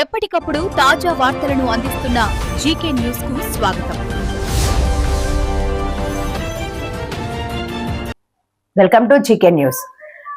ఎప్పటికప్పుడు తాజా వార్తలను అందిస్తున్న జీకే న్యూస్ కు స్వాగతం. Welcome to GK news.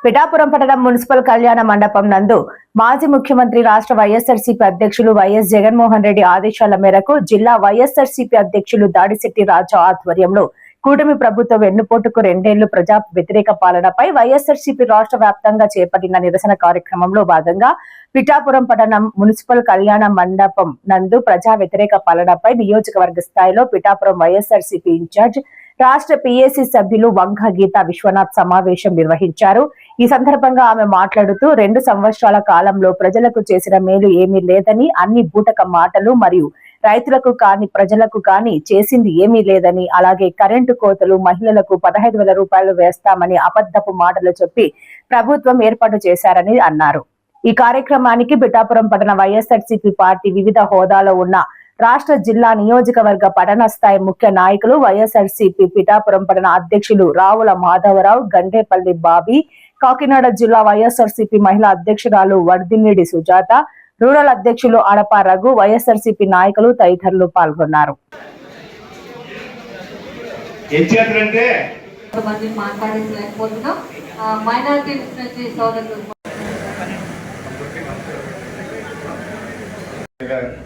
Pithapuram పట్టణం మున్సిపల్ కళ్యాణ మండపం నందు మాజీ ముఖ్యమంత్రి రాష్ట్ర వైఎస్ఆర్సీపీ అధ్యక్షులు వైఎస్ జగన్మోహన్ రెడ్డి ఆదేశాల మేరకు జిల్లా వైఎస్ఆర్సీపీ అధ్యక్షులు దాడిశెట్టి రాజా ఆధ్వర్యంలో కూటమి ప్రభుత్వ వెన్నుపోటుకు 2 ఏళ్లు ప్రజా వ్యతిరేక పాలనపై వైఎస్ఆర్సీపీ రాష్ట్ర వ్యాప్తంగా చేపట్టిన నిరసన కార్యక్రమంలో భాగంగా పిఠాపురం పట్టణం మున్సిపల్ కళ్యాణ మండపం నందు ప్రజా వ్యతిరేక పాలనపై నియోజకవర్గ స్థాయిలో పిఠాపురం వైఎస్ఆర్సీపీ ఇన్ఛార్జ్ రాష్ట్ర పీఏసీ సభ్యులు వంగ గీతా విశ్వనాథ్ సమావేశం నిర్వహించారు. ఈ సందర్భంగా ఆమె మాట్లాడుతూ 2 సంవత్సరాల కాలంలో ప్రజలకు చేసిన మేలు ఏమీ లేదని, అన్ని బూటక మాటలు మరియు రైతులకు కాని ప్రజలకు కాని చేసింది ఏమీ లేదని, అలాగే కరెంటు కోతలు, మహిళలకు 15,000 రూపాయలు వేస్తామని అబద్ధపు మాటలు చెప్పి ప్రభుత్వం ఏర్పాటు చేశారని అన్నారు. ఈ కార్యక్రమానికి పిఠాపురం పట్టణ వైఎస్ఆర్సీపీ పార్టీ వివిధ హోదాలో ఉన్న రాష్ట్ర జిల్లా నియోజకవర్గ పట్టణ స్థాయి ముఖ్య నాయకులు, వైఎస్ఆర్సీపీ పిఠాపురం పట్టణ అధ్యక్షులు రావుల మాధవరావు, గండేపల్లి బాబీ, కాకినాడ జిల్లా వైఎస్ఆర్సీపీ మహిళా అధ్యక్షురాలు వర్ధినేడి సుజాత, రూరల్ అధ్యక్షులు అడప రఘు, వైఎస్ఆర్సీపీ నాయకులు తదితరులు పాల్గొన్నారు.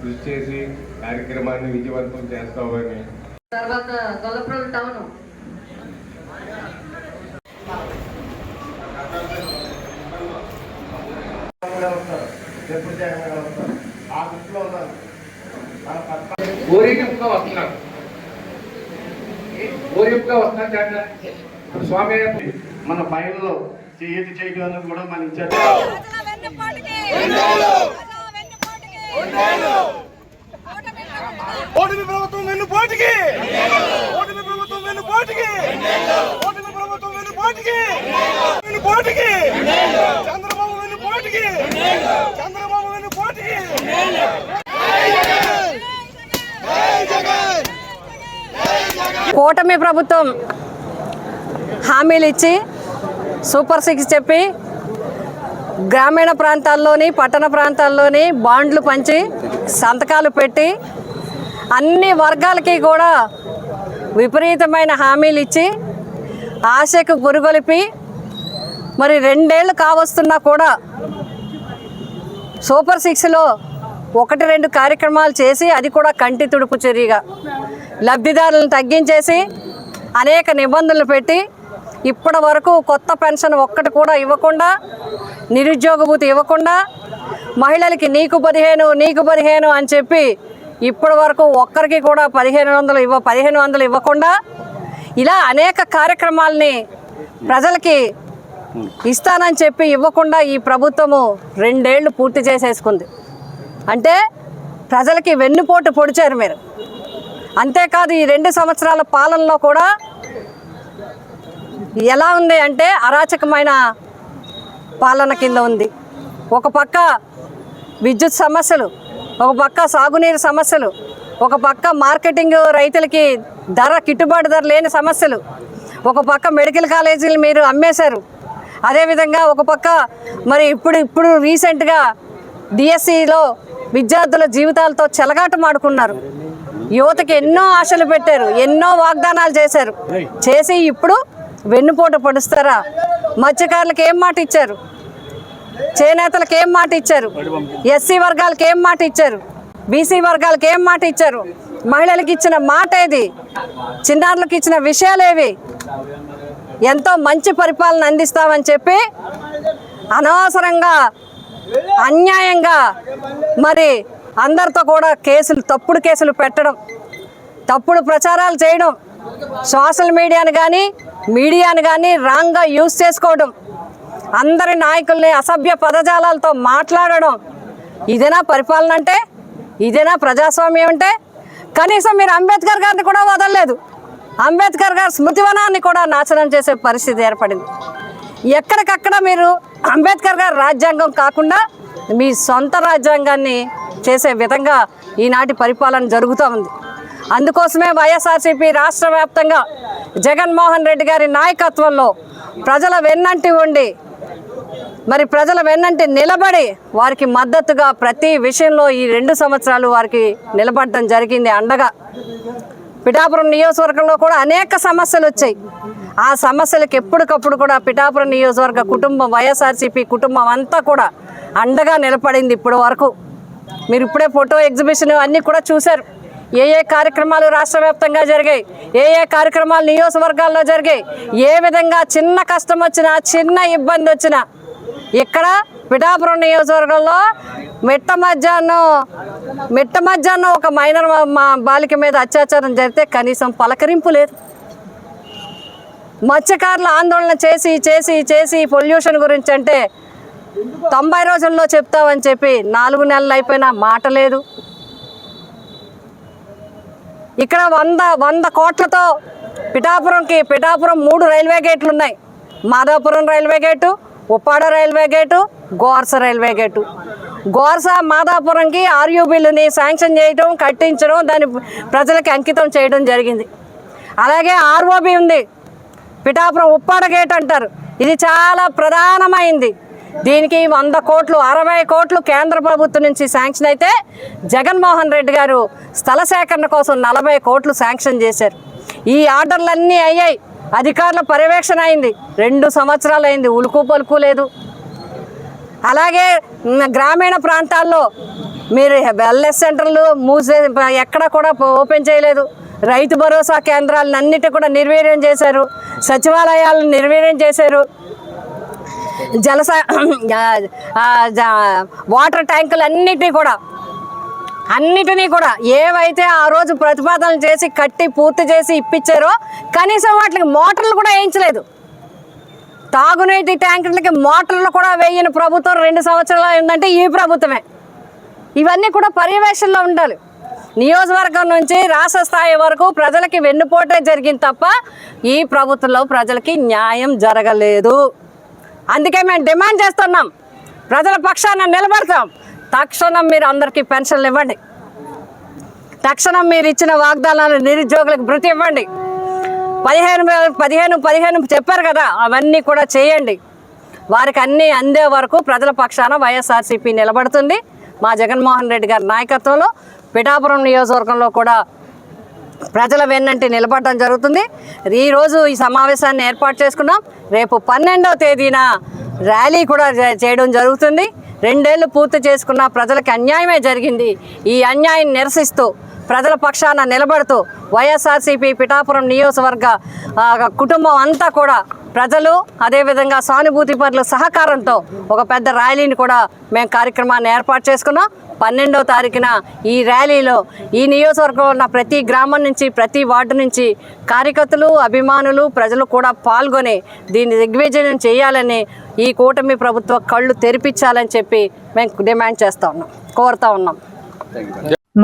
కృషి చేసి కార్యక్రమాన్ని విజయవంతం చేస్తామని తర్వాత గొల్లప్రోలు టౌన్ ఊరేగింపుగా వస్తున్నారు. స్వామి మన పైనలో ఏది చేయడం కూడా మన ఇన్ఛార్జ్ ఓటమి ప్రభుత్వం వెన్నుపోటుకి, ఓటమి ప్రభుత్వం వెన్నుపోటుకి, ఓటమి ప్రభుత్వం వెన్నుపోటుకి, వెన్నుపోటుకి, చంద్రబాబు వెన్నుపోటుకి, చంద్రబాబు వెన్నుపోటుకి. కూటమి ప్రభుత్వం హామీలు ఇచ్చి సూపర్ 6 చెప్పి గ్రామీణ ప్రాంతాల్లోని పట్టణ ప్రాంతాల్లోని బాండ్లు పంచి సంతకాలు పెట్టి అన్ని వర్గాలకి కూడా విపరీతమైన హామీలు ఇచ్చి ఆశకు పురుగొలిపి మరి 2 ఏళ్ళు కావస్తున్నా కూడా సూపర్ 6లో 1-2 కార్యక్రమాలు చేసి అది కూడా కంటి తుడుపు చర్యగా లబ్ధిదారులను తగ్గించేసి అనేక నిబంధనలు పెట్టి ఇప్పటి వరకు కొత్త పెన్షన్ ఒక్కటి కూడా ఇవ్వకుండా, నిరుద్యోగ భృతి ఇవ్వకుండా, మహిళలకి నీకు 15 అని చెప్పి ఇప్పటి వరకు ఒక్కరికి కూడా 1500 ఇవ్వకుండా ఇలా అనేక కార్యక్రమాలని ప్రజలకి ఇస్తానని చెప్పి ఇవ్వకుండా ఈ ప్రభుత్వము 2 ఏళ్ళు పూర్తి చేసేసుకుంది. అంటే ప్రజలకి వెన్నుపోటు పొడిచారు మీరు. అంతేకాదు ఈ 2 సంవత్సరాల పాలనలో కూడా ఎలా ఉంది అంటే అరాచకమైన పాలన కింద ఉంది. ఒక పక్క విద్యుత్ సమస్యలు, ఒక పక్క సాగునీరు సమస్యలు, ఒక పక్క మార్కెటింగ్ రైతులకి గిట్టుబాటు ధర లేని సమస్యలు, ఒక పక్క మెడికల్ కాలేజీలు మీరు అమ్మేశారు. అదేవిధంగా ఒక పక్క మరి ఇప్పుడు రీసెంట్గా డిఎస్సిలో విద్యార్థుల జీవితాలతో చెలగాటమాడుకున్నారు. యువతకి ఎన్నో ఆశలు పెట్టారు, ఎన్నో వాగ్దానాలు చేసి ఇప్పుడు వెన్నుపోటు పొడుస్తారా? మత్స్యకారులకు ఏం మాట ఇచ్చారు? చేనేతలకు ఏం మాట ఇచ్చారు? ఎస్సీ వర్గాలకు ఏం మాట ఇచ్చారు? బీసీ వర్గాలకు ఏం మాట ఇచ్చారు? మహిళలకు ఇచ్చిన మాట ఏది? చిన్నారులకు ఇచ్చిన విషయాలేవి? ఎంతో మంచి పరిపాలన అందిస్తామని చెప్పి అనవసరంగా అన్యాయంగా మరి అందరితో కూడా తప్పుడు కేసులు పెట్టడం, తప్పుడు ప్రచారాలు చేయడం, సోషల్ మీడియాని కానీ రాంగ్గా యూజ్ చేసుకోవడం, అందరి నాయకుల్ని అసభ్య పదజాలాలతో మాట్లాడడం, ఇదేనా పరిపాలన అంటే? ఇదేనా ప్రజాస్వామ్యం అంటే? కనీసం మీరు అంబేద్కర్ గారిని కూడా వదలలేదు. అంబేద్కర్ గారి స్మృతివనాన్ని కూడా నాశనం చేసే పరిస్థితి ఏర్పడింది. ఎక్కడికక్కడ మీరు అంబేద్కర్ గారి రాజ్యాంగం కాకుండా మీ సొంత రాజ్యాంగాన్ని చేసే విధంగా ఈనాటి పరిపాలన జరుగుతూ ఉంది. అందుకోసమే వైఎస్ఆర్సీపీ రాష్ట్ర వ్యాప్తంగా జగన్మోహన్ రెడ్డి గారి నాయకత్వంలో ప్రజల వెన్నంటి ఉండి మరి ప్రజల వెన్నంటి నిలబడి వారికి మద్దతుగా ప్రతి విషయంలో ఈ 2 సంవత్సరాలు వారికి నిలబడటం జరిగింది అండగా. పిఠాపురం నియోజకవర్గంలో కూడా అనేక సమస్యలు వచ్చాయి. ఆ సమస్యలకు ఎప్పటికప్పుడు కూడా పిఠాపురం నియోజకవర్గ కుటుంబం, వైఎస్ఆర్సీపీ కుటుంబం అంతా కూడా అండగా నిలబడింది ఇప్పటి వరకు. మీరు ఇప్పుడే ఫోటో ఎగ్జిబిషన్ అన్నీ కూడా చూశారు. ఏ కార్యక్రమాలు రాష్ట్ర వ్యాప్తంగా జరిగాయి, ఏ కార్యక్రమాలు నియోజకవర్గాల్లో జరిగాయి, ఏ విధంగా చిన్న కష్టం వచ్చినా, చిన్న ఇబ్బంది వచ్చినా ఇక్కడ పిఠాపురం నియోజకవర్గంలో మిట్ట మధ్యాహ్నం ఒక మైనర్ బాలిక మీద అత్యాచారం జరిగితే కనీసం పలకరింపు లేదు. మత్స్యకారులు ఆందోళన చేసి పొల్యూషన్ గురించి అంటే 90 రోజుల్లో చెప్తామని చెప్పి 4 నెలలు అయిపోయినా మాట లేదు. ఇక్కడ 100 కోట్లతో పిఠాపురం 3 రైల్వే గేట్లు ఉన్నాయి. Madapuram railway gate, Uppada railway gate, Gorsa railway gate. Gorsa మాదాపురంకి ఆర్యూబీలని శాంక్షన్ చేయడం, కట్టించడం, దాన్ని ప్రజలకి అంకితం చేయడం జరిగింది. అలాగే ఆర్ఓబి ఉంది, పిఠాపురం ఉప్పాడ గేట్ అంటారు. ఇది చాలా ప్రధానమైంది. దీనికి 100 కోట్లు, 60 కోట్లు కేంద్ర ప్రభుత్వం నుంచి శాంక్షన్ అయితే జగన్మోహన్ రెడ్డి గారు స్థల సేకరణ కోసం 40 కోట్లు శాంక్షన్ చేశారు. ఈ ఆర్డర్లన్నీ అయ్యాయి, అధికారుల పర్యవేక్షణ అయింది. 2 సంవత్సరాలు అయింది, ఉలుకు పలుకు లేదు. అలాగే గ్రామీణ ప్రాంతాల్లో మీరు వెల్నెస్ సెంటర్లు ఎక్కడ కూడా ఓపెన్ చేయలేదు. రైతు భరోసా కేంద్రాలను అన్నిటి కూడా నిర్వీర్యం చేశారు. సచివాలయాలను నిర్వీర్యం చేశారు. వాటర్ ట్యాంకులు అన్నిటినీ కూడా ఏవైతే ఆ రోజు ప్రతిపాదనలు చేసి కట్టి పూర్తి చేసి ఇప్పించారో కనీసం వాటికి మోటార్లు కూడా వేయించలేదు. తాగునీటి ట్యాంకులకి మోటార్లు కూడా వేయని ప్రభుత్వం 2 సంవత్సరాలు అయిందంటే ఈ ప్రభుత్వమే. ఇవన్నీ కూడా పర్యవేక్షణలో ఉండాలి. నియోజకవర్గం నుంచి రాష్ట్ర స్థాయి వరకు ప్రజలకి వెన్నుపోటే జరిగింది తప్ప ఈ ప్రభుత్వంలో ప్రజలకి న్యాయం జరగలేదు. అందుకే మేము డిమాండ్ చేస్తున్నాం, ప్రజల పక్షాన నిలబడతాం. తక్షణం మీరు అందరికీ పెన్షన్లు ఇవ్వండి, తక్షణం మీరు ఇచ్చిన వాగ్దానాలు నిరుద్యోగులకు భృతి ఇవ్వండి. 15 చెప్పారు కదా, అవన్నీ కూడా చేయండి. వారికి అన్నీ అందే వరకు ప్రజల పక్షాన వైఎస్ఆర్సీపీ నిలబడుతుంది. మా జగన్మోహన్ రెడ్డి గారి నాయకత్వంలో పిఠాపురం నియోజకవర్గంలో కూడా ప్రజల వెన్నంటి నిలబడటం జరుగుతుంది. ఈరోజు ఈ సమావేశాన్ని ఏర్పాటు చేసుకున్నాం. రేపు 12వ తేదీన ర్యాలీ కూడా చేయడం జరుగుతుంది. 2 ఏళ్ళు పూర్తి చేసుకున్న ప్రజలకు అన్యాయమే జరిగింది. ఈ అన్యాయం నిరసిస్తూ ప్రజల పక్షాన నిలబడుతూ వైఎస్ఆర్సీపీ పిఠాపురం నియోజకవర్గ కుటుంబం అంతా కూడా ప్రజలు అదేవిధంగా సానుభూతి పరుల సహకారంతో ఒక పెద్ద ర్యాలీని కూడా మేము కార్యక్రమాన్ని ఏర్పాటు చేసుకున్నాం. 12వ తారీఖున ఈ ర్యాలీలో ఈ నియోజకవర్గంలో ఉన్న ప్రతి గ్రామం నుంచి, ప్రతి వార్డు నుంచి కార్యకర్తలు, అభిమానులు, ప్రజలు కూడా పాల్గొని దీన్ని దిగ్విజయం చేయాలని, ఈ కూటమి ప్రభుత్వ కళ్ళు తెరిపించాలని చెప్పి మేము డిమాండ్ చేస్తూ ఉన్నాం, కోరుతా ఉన్నాం.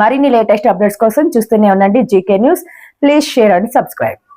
మరిన్ని లేటెస్ట్ అప్డేట్స్ కోసం చూస్తూనే ఉండండి GK news. Please share and subscribe.